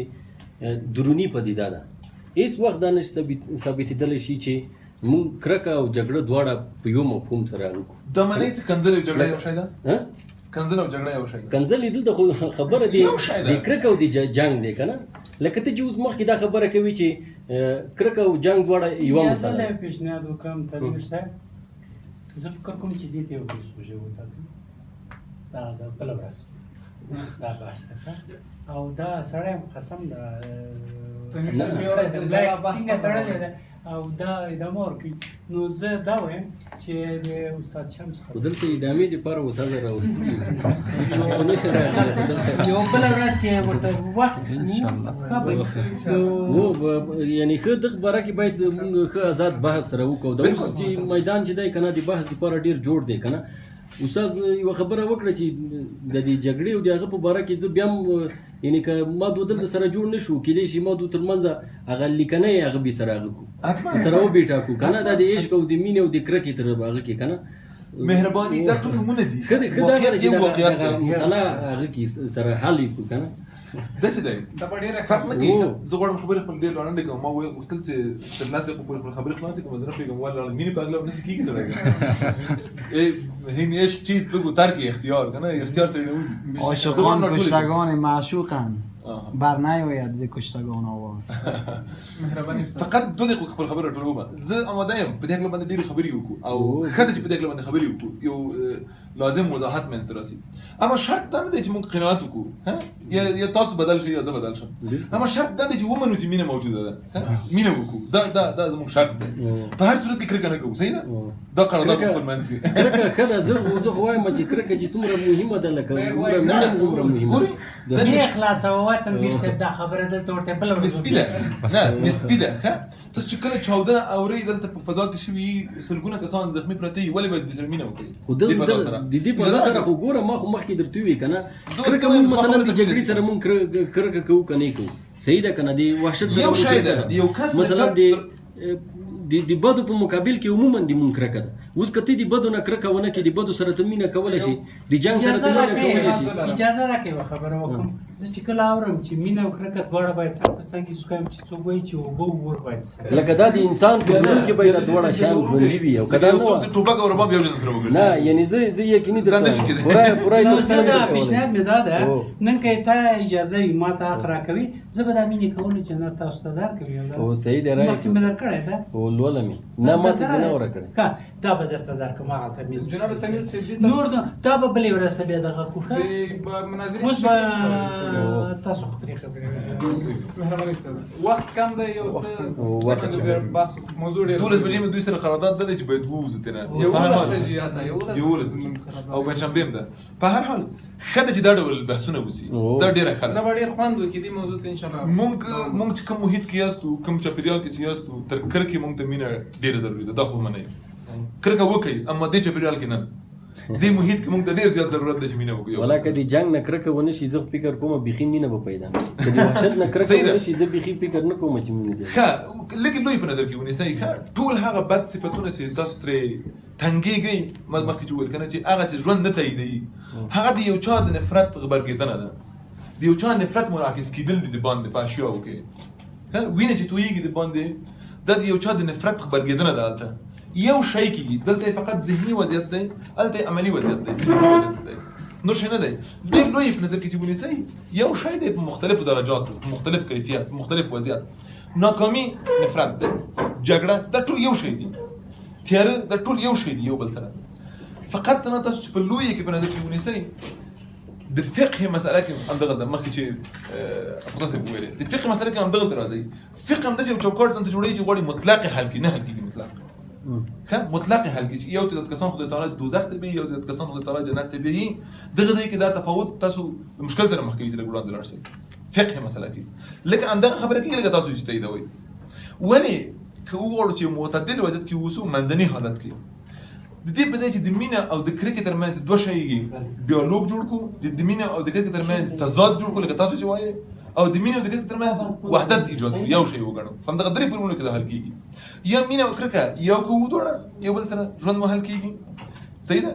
دروني پدیده ده. هېڅ وخت دا نشي ثابتېدلی شي چې موږ کرکه او جګړه دواړه په یو مفهوم سره وکړو. دا منئ چې کنځل او جګړه یو شی ده؟ کنځل او جګړه یو شی ده؟ کنځل دلته خو خبره د کرکه او د جنګ دی که نه. لکه ته چې اوس مخکې دا خبره کوي چې کرکه او جنګ دواړه یوه مسله ده. پیشنهاد وکړم تدبیر صاحب، زه فکر کوم چې دې ته یو سوژه وټاکو، دا د بله ورځ دا بحث ده، او دا سړی قسم ده ټینګه تړلې ده او دا ادامه ورکوي. نو زه دا وایم چې د استاد شمس خو دلته ادامې دپاره استاد راوستي دي یو بله ورځ چې ورته وخت ښه به یعنې ښه دغه باره کې باید موږ ښه آزاد بحث سره وکړو. د اوس چې میدان چې دی که نه د بحث دپاره ډېر جوړ دی که نه. استاد یوه خبره وکړه چې د دې جګړې او د هغه په باره کې زه بیا هم یعنی که ما دو دلته سره جوړ نه شو کېدای شي ما دو ترمنځ هغه لیکنۍ هغه به سره هغه کو سره وبېټاکو که نه دا د عشق او د مینې او د کرکې تر هغه کې که نه مهرباني دا ټول نومونه دي ښه دا ده چې دغه مسله هغه کې سره حل یې کړو که نه داسې دی دا په ډېره فرق نه کوي زه غواړم خبرې خپل ډېر لنډې کړم ما غوښتل چې تر 10 دقیقو پورې خپل خبرې خلاصې کړم زه نه پوهېږم ولې مینې په اغلب نسي کېږي سړی این عشق چیز بگو ترک اختیار که نه اختیار سړی نه وځي عاشقان کشتگان معشوقند بر نیاید ز کشتگان آواز مهرباني فقط 2 دقیقې خپل خبره ټول ومه زه آماده یم په دې اړه باندې ډېرې خبرې وکړو او ښه ده چې په دې اړه باندې خبرې وکړو یو لازم وضاحت منځته راسي اما شرط دا نه دی چې موږ قناعت وکړو یا تاسو بدل شئ یا زه بدل شم اما شرط دا دی چې ومنو چې مینه موجوده ده مینه وکړو دا زموږ شرط دی په هر صورت کې کرکه نه کوو صحیح ده دا قرارداد په خپل منځ کې کرکه ښه ده زه خو وایم چې کرکه چې څومره مهمه ده لکه مینه هومره مهمه ده نه اخلاص او وطن میر صاحب دا خبره دلته ورته بله ورځ نسبي ده نه نسبي ده ښه تاسو چې کله چاودنه اورئ دلته په فضا کې شوي سلګونه کسان زخمي پراته وي ولې باید درسره مینه وکړئ خو د دې په ځای سره خو ګوره ما خو مخکې درته وویل که نه کرکه مونږ مثلا د جګړې سره مونږ کرکه کوو که نه کوو صحیح ده که نه د وحشت سره یو شی ده د یو کس مثلا د بدو په مقابل کې عموما د مونږ کرکه ده اوس که ته د بدو نه کرکه ونه کړې د بدو سره ته مینه کولی شي د جنګ سره ته مینه کولی شي اجازه راکړئ یوه خبره وکړم زه چې کله اورم چې مینه او کرکه دواړه باید څنګ په څنګ یې وکړم چې څوک وایي چې اوبه اور باید سره لکه دا د انسان په ژوند کې باید دواړه شیان ژوندي وي او که دا نه وه ټوپک او رباب یو ځای سره وګرځي نه یعنی زه یقیني دا نشي درته کېدای. پوره نو یې زه دا توصیه پیشنهاد مې دا ده نن که ته اجازه وي ما ته حق راکوي زه به دا مینې کولو جنت تاسو ته درکوي او صحیح دی مخکې مې درکړی ده او لوله مې نه ما ته دې نه ورکړې ښه دا به درته درکړم هغه تمیز جناب تمیر صاحب دې نور دا به بلې ورځ ته بیا دغه کړو ښه د مناظرې اوس به تاسو خو پرې خبرې مهرباني صاحب وخت کم دی یو څه بحث موضوع ډېر 12 بجې مې دوی سره قرارداد ده چې باید ووځو ترې او بنشنبه هم ده په هر حال ښه ده چې دا ډول بحثونه وسي دا ډېره ښه دا ده به ډېر خوند وکړي دې موضوع ته انشاءالله مونږ چې کوم محیط کې یاستو کوم چاپېریال کې چې یاستو تر کرکې مونږ ته مینه ډېره ضروري ده دا خو منئ کرکه وکړئ اما دې چاپېریال کې نه دې محیط کې مونږ ته ډېر زیات ضرورت دی چې مینه وکړو ولا که د جنګ نه کرکه ونه شي زه فکر کوم بیخي مینه به پیدا نه که د وحشت نه کرکه ونه شي زه بیخي فکر نه کوم چې مینه دی ښه لږ لوی په نظر کې ونیسئ ښه ټول هغه بد صفتونه چې تاسو ترې تنګېږئ ما مخکې چې وویل که نه چې هغه چې ژوند نه تاییدوي هغه د یو چا د نفرت غبرګېدنه ده د یو چا نفرت منعکس کېدل دي د باندې په اشیاو کې وینه چې تویېږي د باندې دا د یو چا د نفرت غبرګېدنه ده هلته یو شی کېږي دلته فقط ذهني وضعیت دی هلته عملي وضعیت دی فزیکي وضعیت دی نور شی نه دی ډېر لوی په نظر کې چې ونیسئ یو شی دی په مختلفو درجاتو په مختلف کیفیت په مختلف وضعیت ناکامي نفرت دی جګړه دا ټول یو شی دی تیاره دا ټول یو شی دی یو بل سره فقط نه تاسو چې په لوی کې په نظر کې ونیسئ د فقه مسأله کې همدغه ده مخکې چې تاسو وویلې د فقه مسأله کې همدغه راځي فقه همداسې یو چوکاټ ځان ته جوړوي چې غواړي مطلق حل کړي نه حل کېږي مطلق ښه مطلق حل کړي یو تعداد کسان خدای تعالی دوزخ ته بیایي یو تعداد کسان خدای تعالی جنت ته بیایي دغه ځای کې دا تفاوت تاسو مشکل سره مخ کوي چې وړاندې لاړ شئ فقه مسأله کې لکه همدغه خبره کې لکه تاسو چې تاییدوئ ولې که وغواړو چې معتدل وضعیت کې اوسو منځني حالت کې د دې په ځای چې د مینه او د کرکې ترمنځ دوه شی ډیالوګ جوړ کړو د مینه او د کرکې ترمنځ تضاد جوړ کړو لکه تاسو چې وایي او د مینه او د کرکې ترمنځ وحدت ایجاد کړو یو شی وګڼو همدغه درې فورمونه کې د حل کېږي یا مینه او کرکه یو کوو دواړه یو بل سره ژوند مو حل کېږي صحیح ده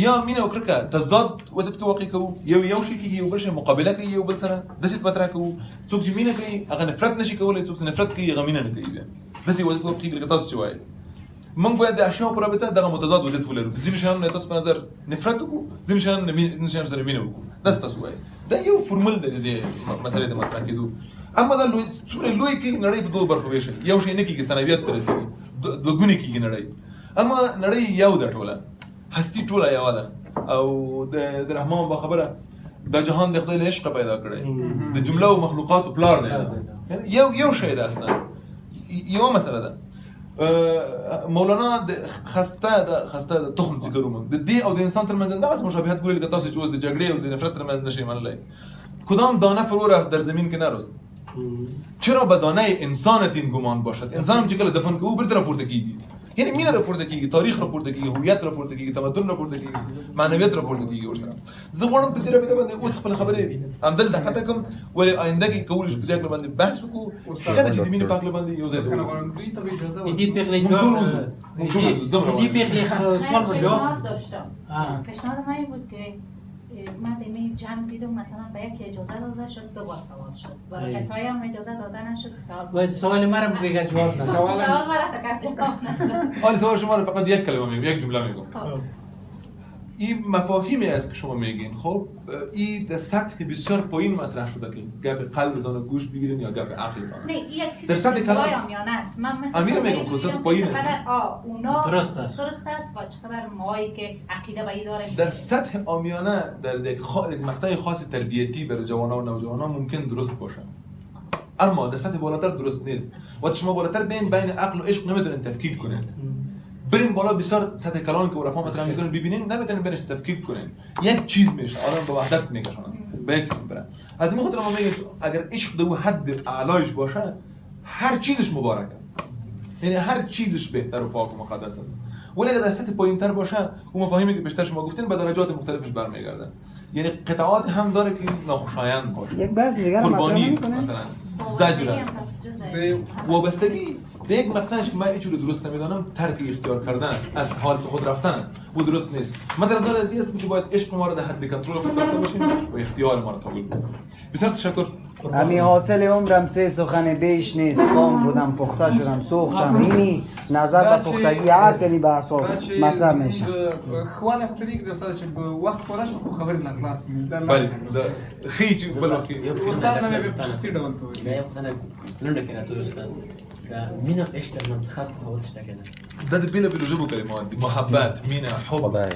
یا مینه او کرکه تضاد وضعیت کې واقع کوو یو شی کېږي یو بل شی مقابله کوي یو بل سره داسې مطرح کوو څوک چې مینه کوي هغه نفرت نشي کولی څوک چې نفرت کوي هغه مینه نه کوي بیا داسې وضعیت واقع کېږي لکه تاسو چې وایي موږ باید د اشیاء په رابطه دغه متضاد وضعیت ولرو ځینې شیانو تاسو په نظر نفرت وکړو ځینې شیانو سره مینه وکړو داسې تاسو وایي دا یو فورمول دی د مسلې د مطرح کېدو اما دا څومره لوی کې نړۍ په دوه برخو ویشي یو شی نه کېږي ثانویت ته رسېږي دوه ګونې کېږي نړۍ اما نړۍ یو ده ټوله هستي ټوله یوه ده او د رحمان با خبره دا جهان د خدای له عشقه پیدا کړی د جمله او مخلوقاتو پلار دی یو شی ده اصلا یوه مسله ده مولانا د خسته تخم ذکر ومن د دې او د انسان ترمنځ دغه مشابهت ګوري لکه تاسو چې اوس د جګړې او د نفرت ترمنځ نشئ منلی کدام دانه فرو رفت در زمین که نرست چرا به دانه انسان تین گمان باشد انسان هم چې کله دفن کوو بیرته راپورته کیږي یعنی مینه راپورته کیږي تاریخ راپورته کیږي هویت راپورته کیږي تمدن راپورته کیږي معنویت راپورته کیږي ورسره زه غواړم په دې رابطه باندې اوس خپل خبرې همدلته قطع کوم ولې آینده کې کولای شو په دې باندې بحث وکړو کله چې د مینې په اړه باندې یو ځای کنه ته غواړم دوی ته به اجازه ایدی ورکړم. پیغلی جواب ایدی پیغلی سوال با جواب پیشنهاد داشتم آه. پیشنهاد من این بود که من دیمی جمع دیدم مثلا به یکی اجازه داده شد 2 بار سوال شد برای کسایی هم اجازه داده نشد که سوال و سوال مرا بگه جواب نه سوال مرا تا کس جواب نداد. آن سوال شما رو فقط یک کلمه میگم یک جمله میگم خب. این مفاهیمی است که شما میگین خب این در سطح بسیار پایین مطرح شده که گپ قلبتان رو گوش بگیرین یا گپ عقلتان نه یک چیز در سطح استوای کلام- آمیانه است من امیر می‌خواستم میگم، بگم خصوصا که پایین چقدر اونا درست است. درست است و چقدر مایی که عقیده به این داریم در سطح عامیانه در یک مقطع خاص تربیتی برای جوانان و نوجوانان ممکن درست باشه اما در سطح بالاتر درست نیست وقتی شما بالاتر بین عقل و عشق نمیتونین تفکیک کنین بریم بالا بسیار سطح کلان که عرفا مطرح میکنن ببینین نمیتونین بینش تفکیک کنین یک چیز میشه آدم به وحدت میکشونه به یک چیز میبره از این خاطر ما میگیم اگر عشق دو حد اعلایش باشه هر چیزش مبارک است یعنی هر چیزش بهتر و پاک و مقدس است ولی اگر در سطح پایینتر باشه اون مفاهیمی که بیشتر شما گفتین به درجات مختلفش برمیگرده یعنی قطعات هم داره که ناخوشایند باشه یک بعضی دیگر مطرح قربانی است نمی‌کنه. مثلا زجر است به وابستگی به یک مقطعش که من هیچ جور درست نمیدانم ترک اختیار کردن است از حالت خود رفتن است او درست نیست من طرفدار از این هستم که باید عشق ما را در حد کنترل خود داشته باشیم و اختیار ما را قبول کنیم بسیار تشکر امی حاصل عمرم 3 سخن بیش نیست قام بودم پخته شدم سوختم اینی نظر به پختگی هر کنی به اصاب مطرح میشه خوانه خو طریق د استاد چې په وخت پوره شو خو خبرې نه خلاص مې دا بله خیلی بل وقت استاد نه به شخصي ډول ته وایي. دا یو خدای لنډه کې راته استاد دا مینه عشق در من خاص تفاوت شته کنه ده بیل بیل جبو کلمات دي محبت مینه حب خدای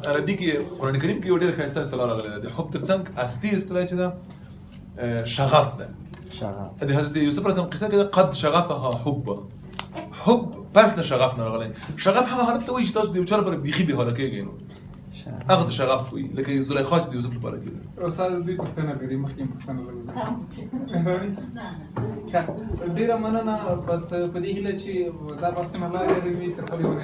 عربي کې قران کریم کې یو ډېر ښایسته اصطلاح راغلی ده حب ترڅنګ اصلي اصطلاح چې ده شغف ده شغف د حضرت یوسف رسول قصه کې ده قد شغفها حب حب پس د شغف نه راغلی شغف هغه حالت ته وایي چې تاسو د یو چا لپاره بیخي بې حاله کېږئ نو هغه د شغف وایي لکه زلیخا چې د یوسف لپاره کېږي استاد دوی پوښتنه لري مخکې پوښتنه لري نه ډیره مننه بس په دې هیله چې دا بحث نه لا لري تر پلي ونه